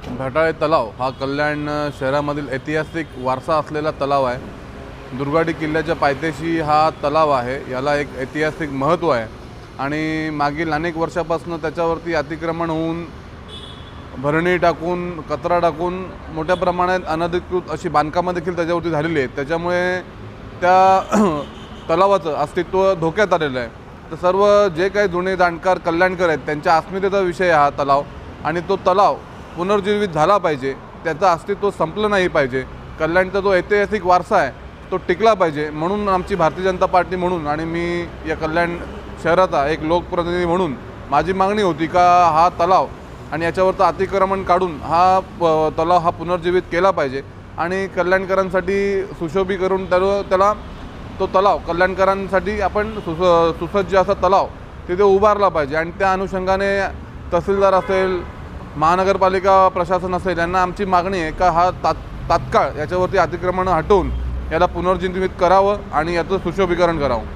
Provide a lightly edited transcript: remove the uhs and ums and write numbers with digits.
भटाळे तलाव हा कल्याण शहरामधील ऐतिहासिक वारसा असलेला तलाव आहे। दुर्गाडी किल्ल्याच्या पायथ्याशी हा तलाव आहे। याला एक ऐतिहासिक महत्त्व आहे आणि मागील अनेक वर्षापासून त्याच्यावरती अतिक्रमण होऊन भरणी टाकून कचरा टाकून मोठ्या प्रमाणात अनधिकृत अशी बांधकामं देखील त्याच्यावरती झालेली आहेत। त्याच्यामुळे त्या तलावाचं अस्तित्व धोक्यात आलेलं आहे। तर सर्व जे काही जुने जाणकार कल्याणकर आहेत त्यांच्या अस्मितेचा विषय हा तलाव आणि तो तलाव पुनर्जीवित झाला पाहिजे, त्याचं अस्तित्व संपलं नाही पाहिजे। कल्याणचा जो ऐतिहासिक वारसा आहे तो टिकला पाहिजे म्हणून आमची भारतीय जनता पार्टी म्हणून आणि मी या कल्याण शहराचा एक लोकप्रतिनिधी म्हणून माझी मागणी होती का हा तलाव आणि याच्यावरचं अतिक्रमण काढून हा तलाव हा पुनर्जीवित केला पाहिजे आणि कल्याणकरांसाठी सुशोभी करून त्याला तो तलाव कल्याणकरांसाठी आपण सुसज्ज असा तलाव तिथे उभारला पाहिजे। आणि त्या अनुषंगाने तहसीलदार असेल, महानगरपालिका प्रशासन असेल यांना आमची मागणी आहे का हा तात्काळ याच्यावरती अतिक्रमण हटवून याला पुनर्जीवित करावं आणि याचं सुशोभीकरण करावं।